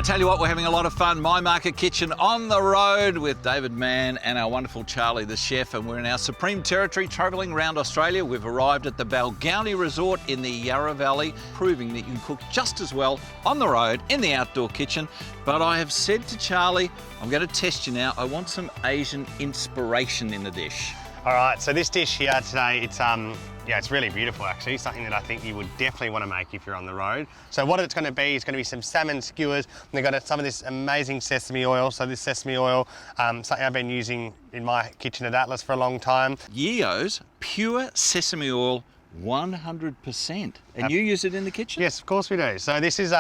tell you what, we're having a lot of fun. My Market Kitchen on the road with David Mann and our wonderful Charlie, the chef, and we're in our supreme territory travelling around Australia. We've arrived at the Balgownie Resort in the Yarra Valley, proving that you can cook just as well on the road in the outdoor kitchen. But I have said to Charlie, I'm going to test you now. I want some Asian inspiration in the dish. All right, so this dish here today, it's really beautiful actually, something that I think you would definitely want to make if you're on the road. So what it's going to be is going to be some salmon skewers. And they've got some of this amazing sesame oil. So this sesame oil, something I've been using in my kitchen at Atlas for a long time. Yeo's pure sesame oil, 100%. And you use it in the kitchen? Yes, of course we do. So this is,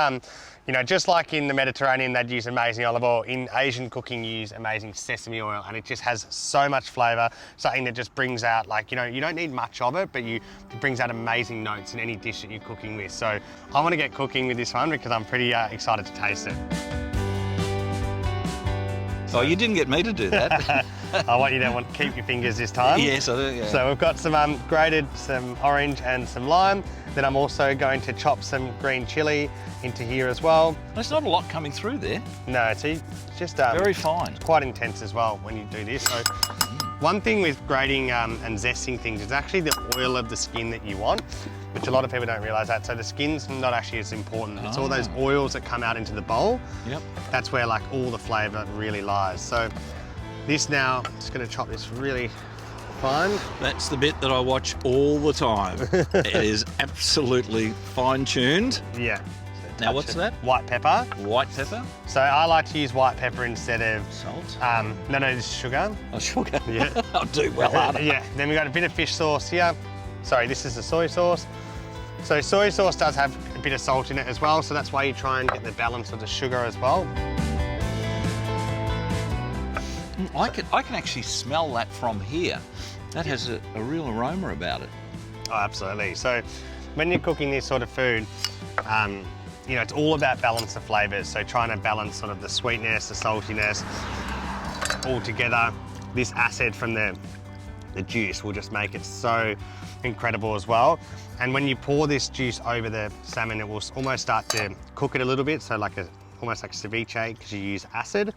just like in the Mediterranean, they'd use amazing olive oil. In Asian cooking, you use amazing sesame oil, and it just has so much flavour, something that just brings out, you don't need much of it, but it brings out amazing notes in any dish that you're cooking with. So I want to get cooking with this one because I'm pretty excited to taste it. Oh, you didn't get me to do that. I want you to keep your fingers this time. Yes, I do, yeah. So we've got some grated, some orange and some lime. Then I'm also going to chop some green chilli into here as well. There's not a lot coming through there. No, it's just very fine. It's quite intense as well when you do this. So one thing with grating and zesting things is actually the oil of the skin that you want, which a lot of people don't realise that. So the skin's not actually as important. It's all those oils that come out into the bowl. Yep. That's where all the flavour really lies. So this now, just going to chop this really fine. That's the bit that I watch all the time. It is absolutely fine-tuned. Yeah. Now what's that? White pepper. White pepper? So I like to use white pepper instead of... Salt? No, this is sugar. Oh, sugar? Yeah. I'll do well out of it. Yeah. Then we've got a bit of fish sauce here. Sorry, this is the soy sauce. So soy sauce does have a bit of salt in it as well, so that's why you try and get the balance of the sugar as well. I can actually smell that from here. That has a real aroma about it. Oh, absolutely. So when you're cooking this sort of food, it's all about balance of flavours. So trying to balance sort of the sweetness, the saltiness, all together. This acid from the juice will just make it so incredible as well. And when you pour this juice over the salmon, it will almost start to cook it a little bit. So almost like ceviche, because you use acid.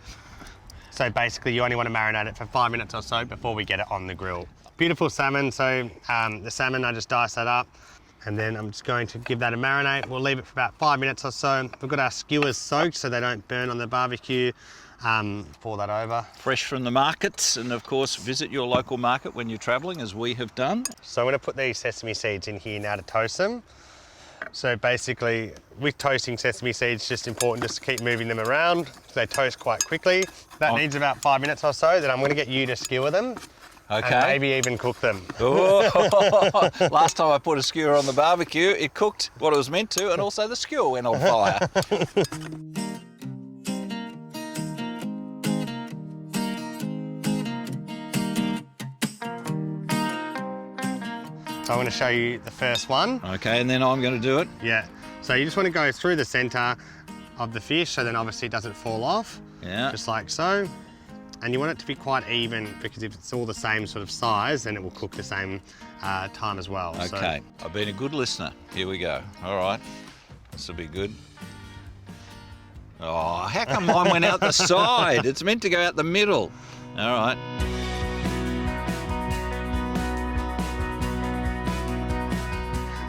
So basically you only want to marinate it for 5 minutes or so before we get it on the grill. Beautiful salmon. So the salmon, I just dice that up. And then I'm just going to give that a marinate. We'll leave it for about 5 minutes or so. We've got our skewers soaked so they don't burn on the barbecue. Pour that over. Fresh from the markets, and of course visit your local market when you're travelling, as we have done. So I'm going to put these sesame seeds in here now to toast them. So basically with toasting sesame seeds, it's just important just to keep moving them around. They toast quite quickly. That needs about 5 minutes or so. Then I'm going to get you to skewer them. Okay. And maybe even cook them. Oh, last time I put a skewer on the barbecue, it cooked what it was meant to, and also the skewer went on fire. So I'm going to show you the first one. Okay, and then I'm going to do it? Yeah. So you just want to go through the centre of the fish, so then obviously it doesn't fall off. Yeah. Just like so. And you want it to be quite even, because if it's all the same sort of size, then it will cook the same time as well. Okay, so. I've been a good listener. Here we go. All right, this will be good. Oh, how come mine went out the side? It's meant to go out the middle. All right.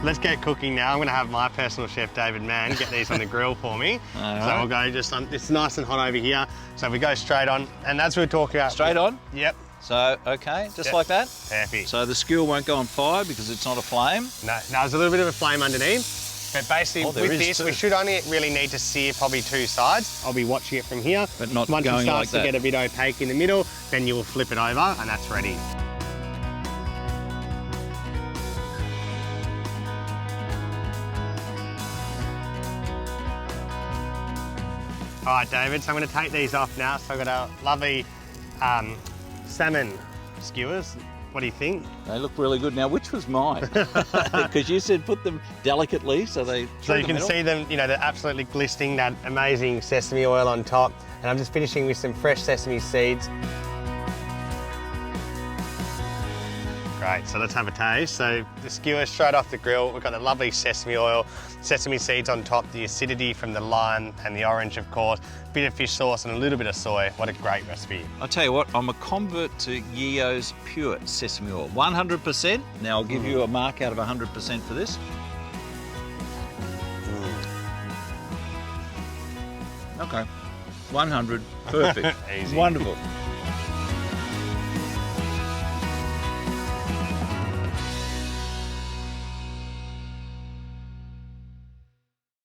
Let's get cooking now. I'm going to have my personal chef, David Mann, get these on the grill for me. So we'll go just on, it's nice and hot over here. So we go straight on, and as we were talking about... Straight on? Yep. So, okay, just like that? Perfect. So the skewer won't go on fire because it's not a flame? No, there's a little bit of a flame underneath. But basically with this, we should only really need to sear probably two sides. I'll be watching it from here. But not Once going it like starts that. to get a bit opaque in the middle, then you will flip it over, and that's ready. All right, David, so I'm going to take these off now. So I've got our lovely salmon skewers. What do you think? They look really good. Now, which was mine? Because you said put them delicately, so they... So you can see them, they're absolutely glistening, that amazing sesame oil on top. And I'm just finishing with some fresh sesame seeds. Great, so let's have a taste. So the skewers straight off the grill. We've got the lovely sesame oil, sesame seeds on top, the acidity from the lime and the orange, of course, a bit of fish sauce and a little bit of soy. What a great recipe. I'll tell you what, I'm a convert to Yeo's Pure Sesame Oil. 100%. Now I'll give you a mark out of 100% for this. Okay. 100. Perfect. Easy. Wonderful.